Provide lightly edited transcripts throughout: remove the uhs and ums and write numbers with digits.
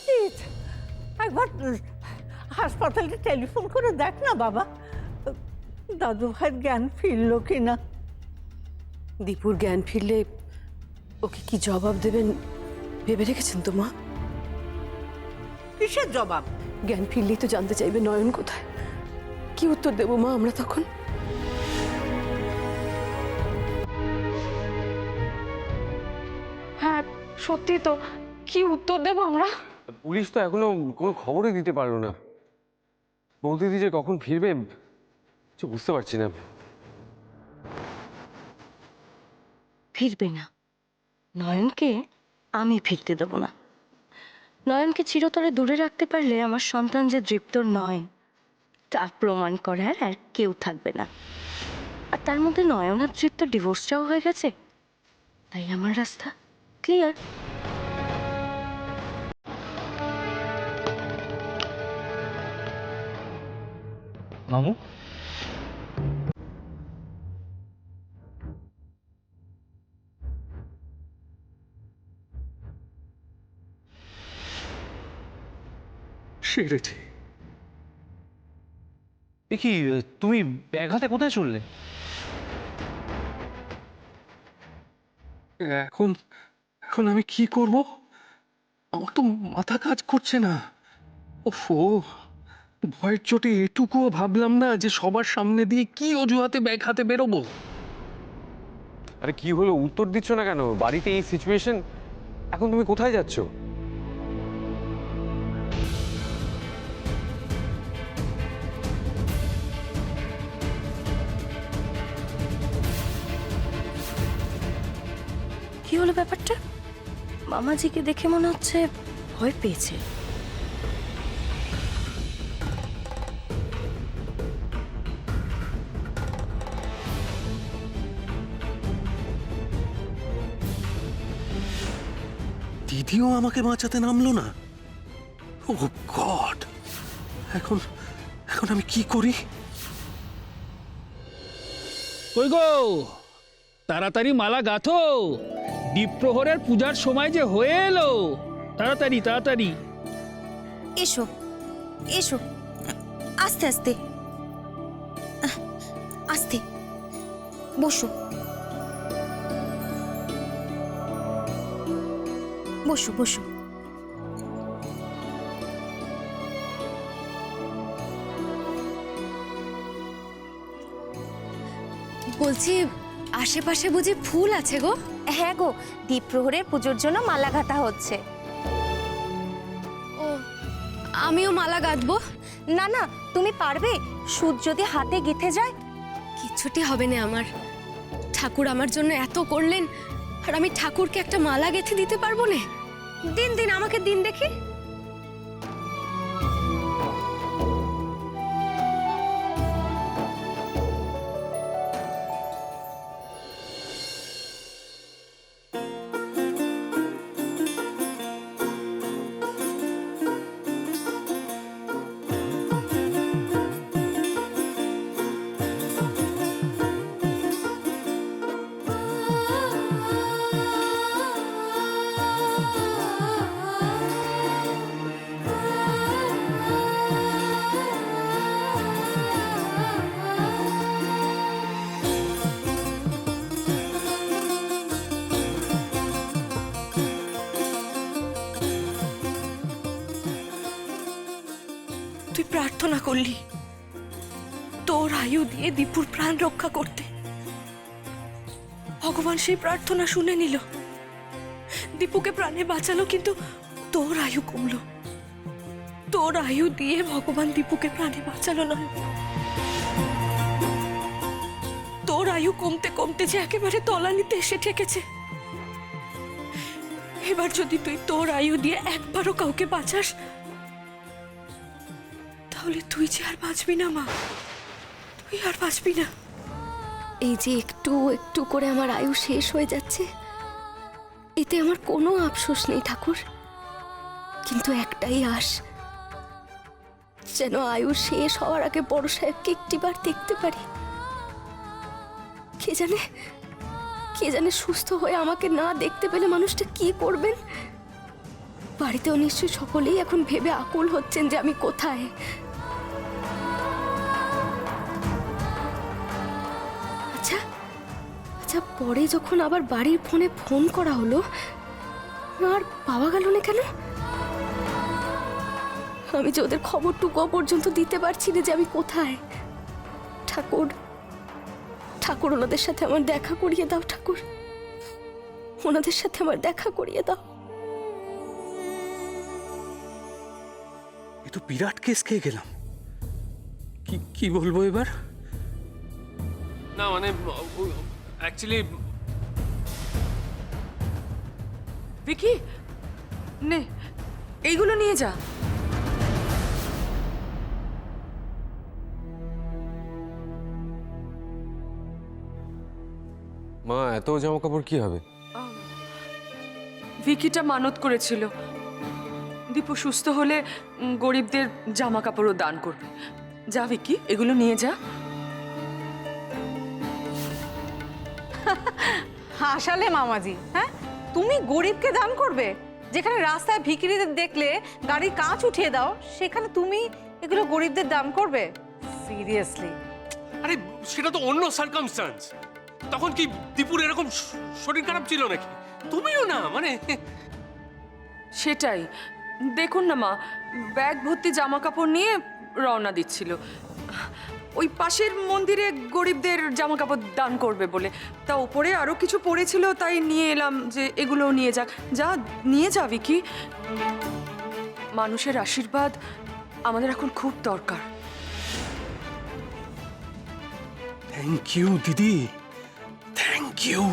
অজিত, একবার হাসপাতালে টেলিফোন করে দেখ না বাবা, দাদু ভাইয়ের জ্ঞান ফিরলো কিনা। দীপুর জ্ঞান ফিরলে ওকে কি জবাব দেবেন ভেবে রেখেছেন তো মা? কিসের জবাব? জ্ঞান ফিরলেই তো জানতে চাইবে নয়ন কোথায়। কি উত্তর দেবো মা আমরা তখন? হ্যাঁ সত্যি তো, কি উত্তর দেবো আমরা? পুলিশ তো এখনো কোনো খবরই দিতে পারলো না। বৌদিদি যে কখন ফিরবে কিছু বুঝতে পারছি না। ফিরবে না, নয়নকে আমি ফিরতে দেব না। নয়নকে চিরতরে দূরে রাখতে পারলে আমার সন্তান যে দৃপ্তর নয় তা প্রমাণ করার আর কেউ থাকবে না। আর তার মধ্যে নয়ন আর দৃপ্তর ডিভোর্সটাও হয়ে গেছে, তাই আমার রাস্তা ক্লিয়ার। মামু, সেরেছে। দেখি তুমি ব্যাগ হাতে কোথায় চললে? এখন এখন আমি কি করব? আমার তো মাথা কাজ করছে না। ওফো, ভয়ের চোটে এটুকুও ভাবলাম না যে সবার সামনে দিয়ে কি অজুহাতে ব্যাগ হাতে বেরোবো। আরে কি হলো, উত্তর দিচ্ছ না কেন? বাড়িতে এই সিচুয়েশন, এখন তুমি কোথায় যাচ্ছ? কি হলো ব্যাপারটা? মামাজিকে দেখে মনে হচ্ছে ভয় পেয়েছে। দিদিও আমাকে বাঁচাতে নামলো না। ও গড, এখন এখন আমি কি করি? কই গো, তাড়াতাড়ি মালা গাঁথো, দ্বীপ্রহরের পূজার সময় যে হয়ে এলো। তাড়াতাড়ি তাড়াতাড়ি। এসো এসো, আস্তে আস্তে আস্তে বসো বসো বসো। বলছি আশেপাশে বুঝি ফুল আছে গো? হ্যাঁ গো, দ্বীপ্রহরের পুজোর জন্য মালা গাঁথা হচ্ছে। ও, আমিও মালা গাঁথবো। না না, তুমি পারবে? সুদ যদি হাতে গেঁথে যায়। কিচ্ছুটি হবে না আমার। ঠাকুর আমার জন্য এত করলেন, আর আমি ঠাকুরকে একটা মালা গেঁথে দিতে পারবো না? দিন দিন আমাকে দিন দেখি। তুই প্রার্থনা করলি তোর আয়ু দিয়ে দীপুর প্রাণ রক্ষা করতে। ভগবান সেই প্রার্থনা শুনে নিল, দীপুকে প্রাণে বাঁচালো, কিন্তু তোর আয়ু কমলো। তোর আয়ু দিয়ে ভগবান দীপুকে প্রাণে বাঁচালো নয়, তোর আয়ু কমতে কমতে যে একেবারে তলানিতে এসে ঠেকেছে। এবার যদি তুই তোর আয়ু দিয়ে একবারও কাউকে বাঁচাস, তাহলে তুই যে আর বাঁচবি না মা, তুই আর বাঁচবি না। এই যে একটু একটু করে আমার আয়ু শেষ হয়ে যাচ্ছে, এতে আমার কোনো আফসোস নেই ঠাকুর, কিন্তু একটাই আশ, যেন আয়ু শেষ হওয়ার আগে বড় সাহেবকে একটিবার দেখতে পারি। কে জানে সুস্থ হয়ে আমাকে না দেখতে পেলে মানুষটা কি করবেন। বাড়িতেও নিশ্চয়ই সকলেই এখন ভেবে আকুল হচ্ছেন যে আমি কোথায়। আচ্ছা আচ্ছা, পরে যখন আবার বাড়ির ফোনে ফোন করা হলো, আর পাওয়া গেল না কেন? আমি যে ওদের খবরটুকু পর্যন্ত দিতে পারছি না যে আমি কোথায়। ঠাকুর ঠাকুর, ওনাদের সাথে আমার দেখা করিয়ে দাও ঠাকুর, ওনাদের সাথে আমার দেখা করিয়ে দাও। এ তো বিরাট কেস খেয়ে গেলাম। কি কি বলবো এবার? না মানে অ্যাকচুয়ালি ভিকি, নে এইগুলো নিয়ে যা। মা এত জামা কাপড় কি হবে? ভিকিটা মানত করেছিল দীপু সুস্থ হলে গরিবদের জামা কাপড়ও দান করবে। যা ভিকি, এগুলো নিয়ে যা। হাসালে মামাজি, হ্যাঁ? তুমি গরিবকে দান করবে? যেখানে রাস্তায় ভিখিরিদের দেখলে গাড়ির কাঁচ উঠিয়ে দাও, সেখানে তুমি এগুলো গরিবদের দান করবে? সিরিয়াসলি? আরে সেটা তো অন্য সার্কামস্টান্স। তখন কি দীপুর এরকম শরীর খারাপ ছিল নাকি? তুমিও না মানে সেটাই, দেখুন না মা, ব্যাগ ভর্তি জামা কাপড় নিয়ে রওনা দিচ্ছিল ওই পাশের মন্দিরে গরিবদের জামা কাপড় দান করবে বলে। তা উপরে আরো কিছু পড়েছিল, তাই নিয়ে এলাম যে এগুলো নিয়ে যাক। যা নিয়ে যা ভিকি, মানুষের আশীর্বাদ আমাদের এখন খুব দরকার। থ্যাংক ইউ দিদি, থ্যাংক ইউ।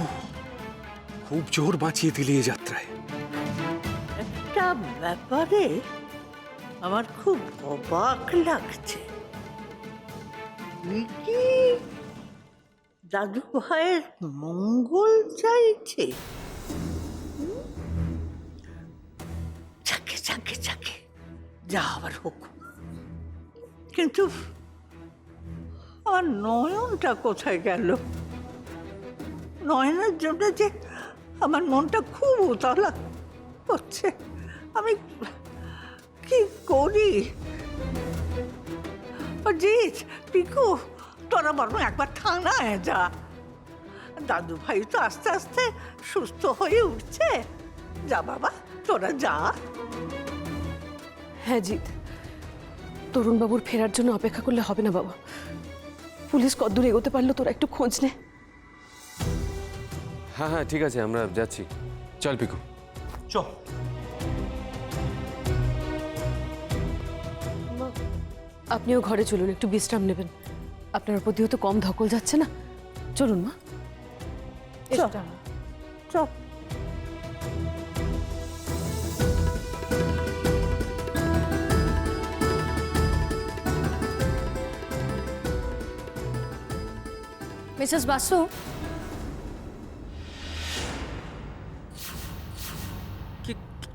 খুব জোর বাঁচিয়ে দিলি এই যাত্রায়। একটা ব্যাপারে আমার খুব অবাক লাগছে। কি দাদু ভাইয়ের মঙ্গল চাইছে? চাকে চাকে চাকে, যা আবার হোক। কিন্তু আমার নয়নটা কোথায় গেল? নয়নের জন্য যে আমার মনটা খুব উতলা হচ্ছে। আমি কি করি? অজিত, পিকু, তোরা বরং একবার থানায় যা। দাদু ভাই তো আস্তে আস্তে সুস্থ হয়ে উঠছে। যা বাবা, তোরা যা। হ্যাঁ জিৎ, তরুণবাবুর ফেরার জন্য অপেক্ষা করলে হবে না বাবা। পুলিশ কতদূর এগোতে পারলো তোরা একটু খোঁজ নে। হ্যাঁ হ্যাঁ ঠিক আছে, আমরা যাচ্ছি। চল পিকু। চল। আপনিও ঘরে চলুন, একটু বিশ্রাম নেবেন। আপনার প্রতিও তো কম ধকল যাচ্ছে না। চলুন মা। চল চল। মিসেস বাসু,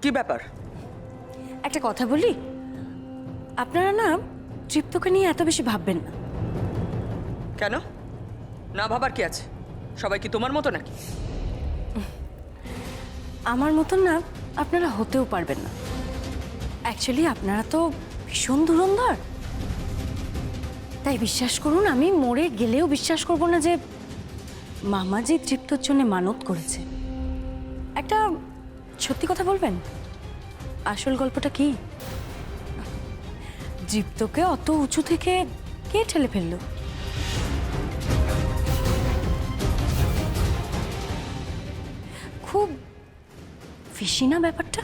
কি ব্যাপার? একটা কথা বলি, আপনারা না তৃপ্তকে নিয়ে এত বেশি ভাববেন না। কেন? না ভাবার কি আছে? সবাই কি তোমার মতো নাকি? আমার মতন না আপনারা হতেও পারবেন না। অ্যাকচুয়ালি আপনারা তো ভীষণ ধুরন্ধর। তাই বিশ্বাস করুন, আমি মরে গেলেও বিশ্বাস করব না যে মামাজি তৃপ্তর জন্য মানত করেছে। একটা সত্যি কথা বলবেন, আসল গল্পটা কি? তৃপ্তকে অত উঁচু থেকে কে ঠেলে ফেললো? খুব ফিসি না ব্যাপারটা?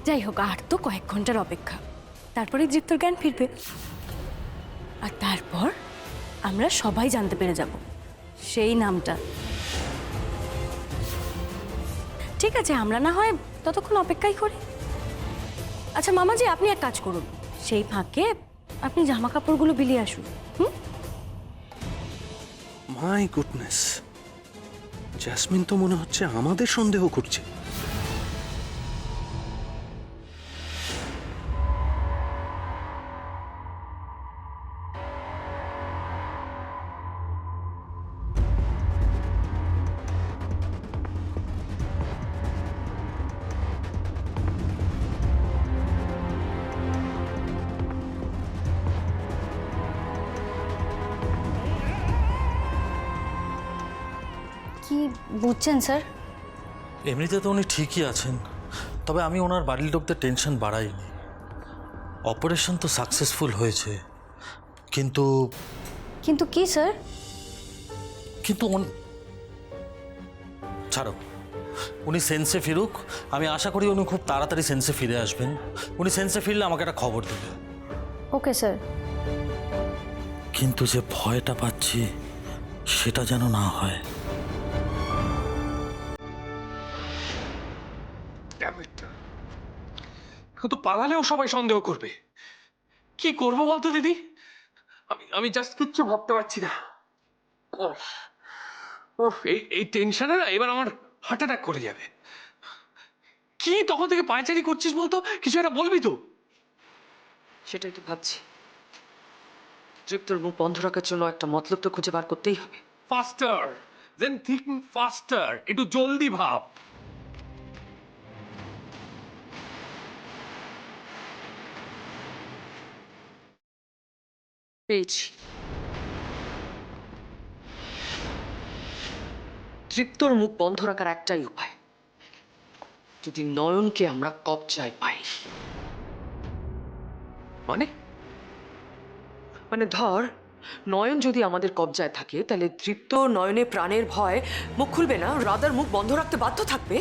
যাই হোক, আর তো কয়েক ঘন্টার অপেক্ষা, তারপরে তৃপ্তর জ্ঞান ফিরবে। আর তারপর আমরা সবাই জানতে পেরে যাব সেই নামটা। ঠিক আছে, আমরা না হয় ততক্ষণ অপেক্ষাই করি। আচ্ছা মামাজি, আপনি এক কাজ করুন, সেই ফাঁকে আপনি জামা কাপড়গুলো বিলিয়ে আসুন। মাই গুডনেস, জ্যাসমিন তো মনে হচ্ছে আমাদের সন্দেহ করছে। কি বুঝছেন স্যার? এমনিতে তো উনি ঠিকই আছেন, তবে আমি ওনার বাড়ির লোকদের টেনশন বাড়াইনি। অপারেশন তো সাকসেসফুল হয়েছে, কিন্তু কিন্তু কি স্যার? কিন্তু ছাড়ো, উনি সেন্সে ফিরুক। আমি আশা করি উনি খুব তাড়াতাড়ি সেন্সে ফিরে আসবেন। উনি সেন্সে ফিরলে আমাকে একটা খবর দেবে। Okay sir. কিন্তু যে ভয়টা পাচ্ছি সেটা যেন না হয়। তো পালালেও সবাই সন্দেহ করবে। কি করবো বলতো দিদি? আমি জাস্ট কিচ্ছু ভাবতে পারছি না। এই টেনশনে না এবার আমার হার্ট অ্যাটাক করে যাবে। কি তখন থেকে পায়চারি করছিস বলতো? কিছু একটা বলবি তো? সেটাই তো ভাবছি। তৃপ্তর মুখ বন্ধ রাখার জন্য একটা মতলব তো খুঁজে বার করতেই হবে। ফাস্টার দেন থিঙ্ক ফাস্টার, একটু জলদি ভাব। পেয়েছি। তৃপ্তর মুখ বন্ধ রাখার একটাই উপায়, যদি নয়নকে আমরা কবজায় পাই। মানে ধর, নয়ন যদি আমাদের কবজায় থাকে, তাহলে তৃপ্ত নয়নে প্রাণের ভয় মুখ খুলবে না, রাদার মুখ বন্ধ রাখতে বাধ্য থাকবে।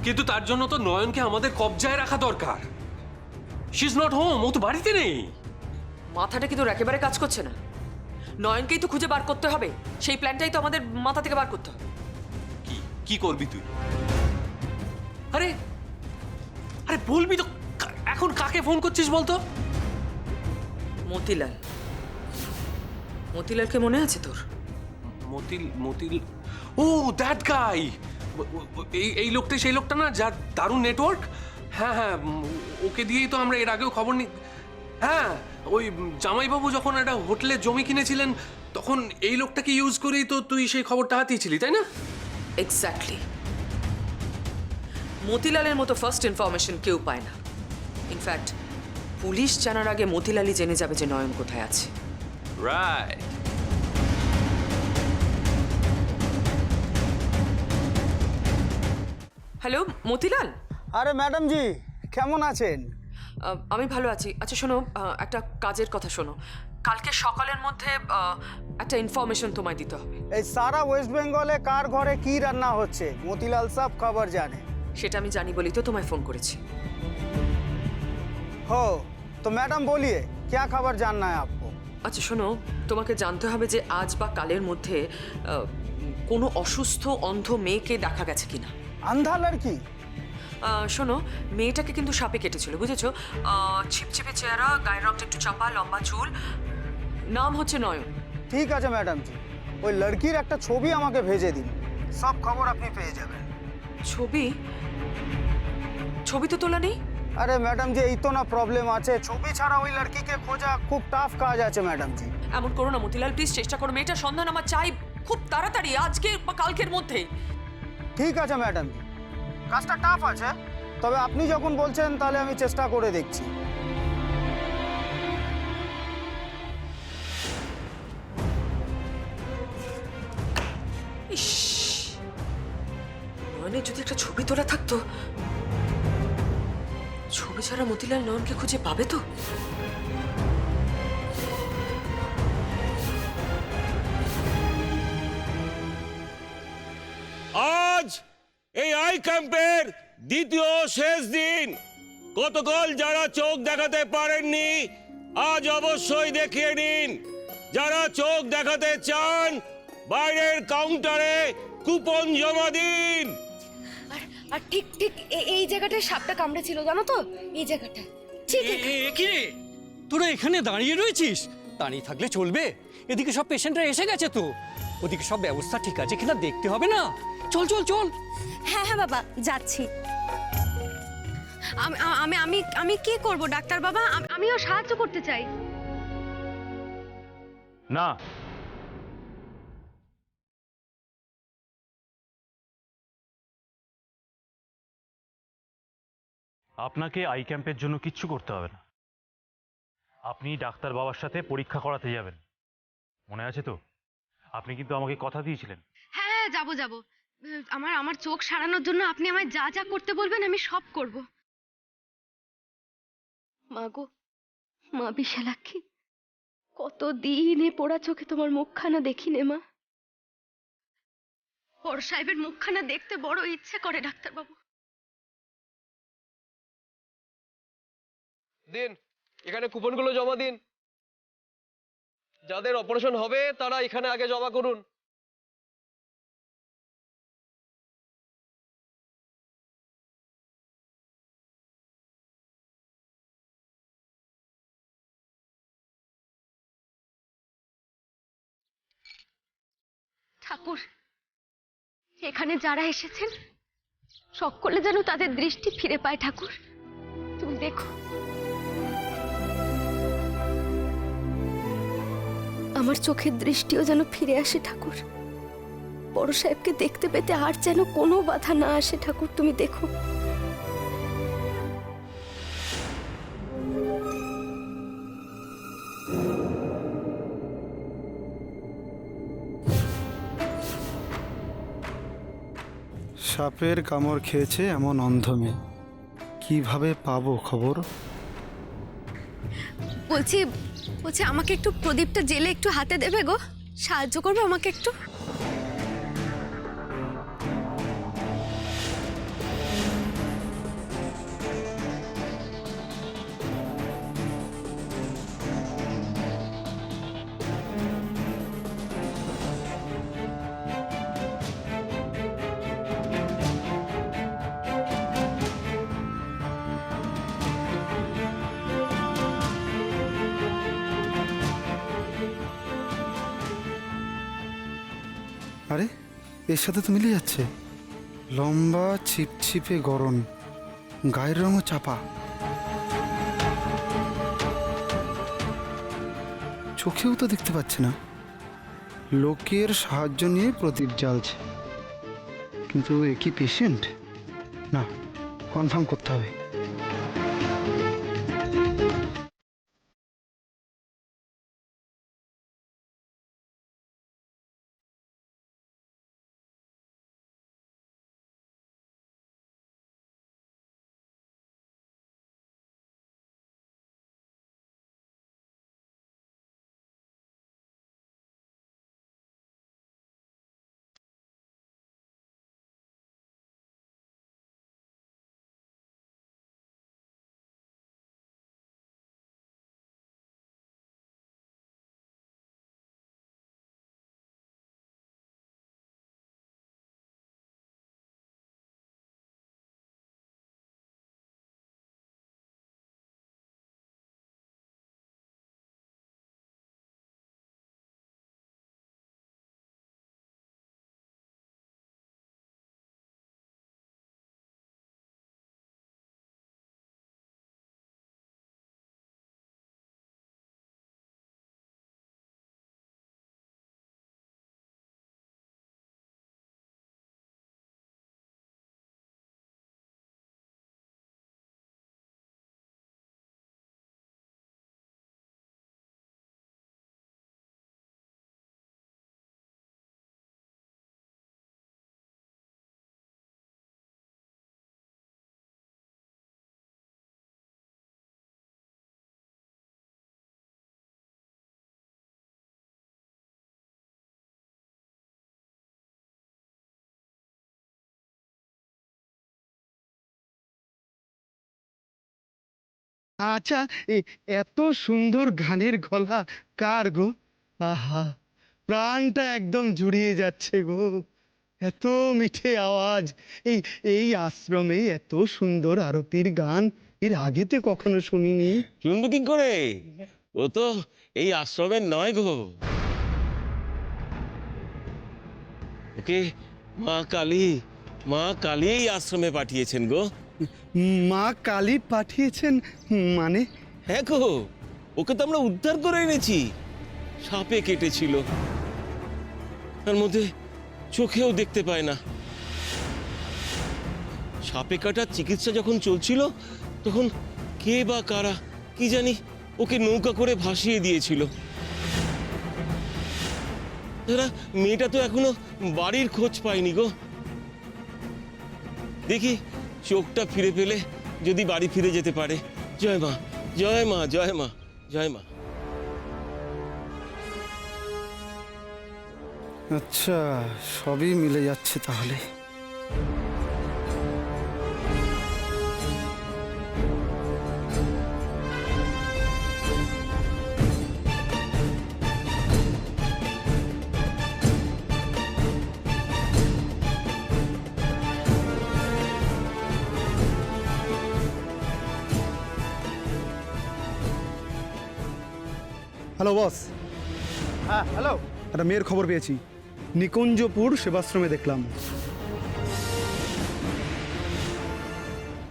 কিন্তু তার জন্য তো নয়নকে আমাদের কবজায় রাখা দরকার। শি ইজ নট হোম, ও তো বাড়িতে নেই। মাথাটা কি তোর একেবারে কাজ করছে না? নয়নকেই তো খুঁজে বার করতে হবে, সেই প্ল্যানটাই তো আমাদের মাথা থেকে বার করতে হবে। কি কি করবি তুই? আরে আরে বলবি তো। এখন কাকে ফোন করছিস বলতো? মতিলাল। মতিলালকে মনে আছে তোর? মতিল ও দ্যাট গাই। এই লোকটা সেই লোকটা না, যার দারুণ নেটওয়ার্ক। হ্যাঁ হ্যাঁ, ওকে দিয়েই তো আমরা এর আগেও খবর নি। হ্যাঁ, ওই জামাইবাবু যখন একটা হোটেলে জমি কিনেছিলেন, তখন এই লোকটাকে ইউজ করেই তো তুই সেই খবরটা হাতিয়েছিলি, তাই না? এক্স্যাক্টলি। মতিলালের মতো ফার্স্ট ইনফরমেশন কেউ পায় না। ইনফ্যাক্ট পুলিশ জানার আগে মতিলালই জেনে যাবে যে নয়ন কোথায় আছে। রাইট। হ্যালো মতিলাল। আরে ম্যাডাম জি, কেমন আছেন? আমি ভালো আছি। আচ্ছা শোনো, একটা কাজের কথা শোনো। কালকে সকালের মধ্যে একটা ইনফরমেশন তোমায় দিতে হবে। এই সারা ওয়েস্ট বেঙ্গলে কার ঘরে কি রান্না হচ্ছে মতিলাল সব খবর জানে। সেটা আমি জানি বলেই তো তোমায় ফোন করেছি। हो तो मैडम बोलिए क्या खबर जानना है आपको? আচ্ছা শোনো, তোমাকে জানতে হবে যে আজ বা কালের মধ্যে কোনো অসুস্থ অন্ধ মেয়েকে দেখা গেছে কিনা। अंधा लड़की? শোনো, মেয়েটাকে কিন্তু সাপে কেটেছিল, বুঝেছো? ছিপছিপে চেহারা, গায়ের রংটা একটু চাপা, লম্বা চুল, নাম হচ্ছে নয়ন। ঠিক আছে ম্যাডাম জি, ওই লড়কির একটা ছবি আমাকে ভেজে দিন, সব খবর আপনি পেয়ে যাবেন। ছবি? ছবি তো তোলা নেই। আরে ম্যাডাম জি, এই তো না প্রবলেম আছে, ছবি ছাড়া ওই লড়কিকে খোঁজা খুব টাফ কাজ আছে ম্যাডাম জি। এমন করো না মতিলাল, প্লিজ চেষ্টা করো। মেয়েটার সন্ধান আমার চাই খুব তাড়াতাড়ি, আজকে বা কালকের মধ্যে। ঠিক আছে ম্যাডাম জি, কাজটা টাফ আছে, তবে আপনি যখন বলছেন তাহলে আমি চেষ্টা করে দেখছি। ইস, নয়নের যদি একটা ছবি তোলা থাকতো, ছবি ছাড়া মতিলাল নয়নকে খুঁজে পাবে তো? আজ এই আই ক্যাম্পের দ্বিতীয় শেষ দিন। গতকাল যারা চোখ দেখাতে পারেননি, আজ অবশ্যই দেখিয়ে নিন। যারা চোখ দেখাতে চান, বাইরের কাউন্টারে কুপন জমা দিন। আর ঠিক ঠিক এই জায়গাটায় সাপটা কামড়েছিল, জানো তো? এই জায়গাটা ঠিক। কি তোরা এখানে দাঁড়িয়ে রয়েছিস? দাঁড়িয়ে থাকলে চলবে? এদিকে সব পেশেন্টরা এসে গেছে তো, ওদিকে সব ব্যবস্থা ঠিক আছে কিনা দেখতে হবে না? চল চল চল। হ্যাঁ হ্যাঁ বাবা, যাচ্ছি। আমি আমি আমি কি করব ডাক্তার বাবা? আমিও সাহায্য করতে চাই। না, আপনাকে আই ক্যাম্পের জন্য কিচ্ছু করতে হবে না। আপনি ডাক্তার বাবার সাথে পরীক্ষা করাতে যাবেন, মনে আছে তো? আপনি কিন্তু আমাকে কথা দিয়েছিলেন। হ্যাঁ হ্যাঁ, যাবো যাবো। আমার চোখ সারানোর জন্য আপনি আমায় যা যা করতে বলবেন আমি সব করব। মা গো, মা বিশালাক্ষী, কতদিন এ পোড়া চোখে তোমার মুখখানা দেখি নে মা। বড় সাহেবের মুখখানা দেখতে বড় ইচ্ছে করে ডাক্তারবাবু। দিন, এখানে কুপনগুলো জমা দিন। যাদের অপারেশন হবে তারা এখানে আগে জমা করুন। ঠাকুর, এখানে যারা এসেছেন সকলে যেন তাদের দৃষ্টি ফিরে পায় ঠাকুর। তুমি দেখো, আমার চোখের দৃষ্টিও যেন ফিরে আসে ঠাকুর। বড় সাহেবকে দেখতে পেতে আর যেন কোনো বাধা না আসে ঠাকুর, তুমি দেখো। সাপের কামড় খেয়েছে এমন অন্ধ মেয়ে, কিভাবে পাবো খবর? বলছি বলছি আমাকে একটু প্রদীপটা জেলে একটু হাতে দেবে গো, সাহায্য করবে আমাকে একটু। আরে, এর সাথে তো মিলে যাচ্ছে। লম্বা, ছিপছিপে গরম, গায়ের রঙও চাপা, চোখেও তো দেখতে পাচ্ছে না। লোকের সাহায্য নিয়ে প্রদীপ জ্বালছে, কিন্তু এ কি পেশেন্ট? না, কনফার্ম করতে হবে। আচ্ছা, এত সুন্দর গানের গলা কার গো? আহা, প্রাণটা একদম জুড়িয়ে যাচ্ছে গো। এত মিঠে আওয়াজ, এই এই আশ্রমে এত সুন্দর আরতির গান এর আগে তো কখনো শুনিনি। শুনবো কি করে? ও তো এই আশ্রমের নয় গো, ওকে মা কালী এই আশ্রমে পাঠিয়েছেন গো। মা কালী পাঠিয়েছেন মানে? হ্যাঁ গো, ওকে তো আমরা উদ্ধার করে এনেছি। সাপে কেটেছিল, তার মধ্যে চোখেও দেখতে পায় না। সাপে কাটার চিকিৎসা যখন চলছিল তখন কে বা কারা কি জানি ওকে নৌকা করে ভাসিয়ে দিয়েছিল। তারা মেয়েটা তো এখনো বাড়ির খোঁজ পায়নি গো। দেখি চোখটা ফিরে পেলে যদি বাড়ি ফিরে যেতে পারে। জয় মা, জয় মা, জয় মা, জয় মা। আচ্ছা, সবই মিলে যাচ্ছে তাহলে। Hello boss. হ্যাঁ হ্যালো, একটা মেয়ের খবর পেয়েছি, নিকুঞ্জপুর সেবাশ্রমে দেখলাম।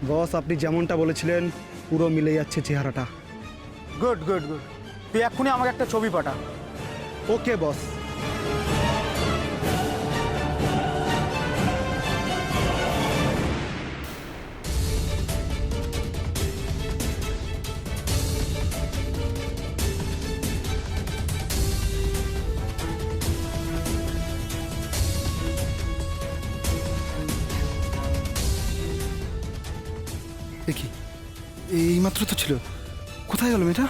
বস, আপনি যেমনটা বলেছিলেন পুরো মিলে যাচ্ছে চেহারাটা। গুড গুড গুড, তুই এক্ষুনি আমাকে একটা ছবি পাঠা। ওকে বস। দেখি, এইমাত্র তো ছিল, কোথায় গেল মেয়েটা?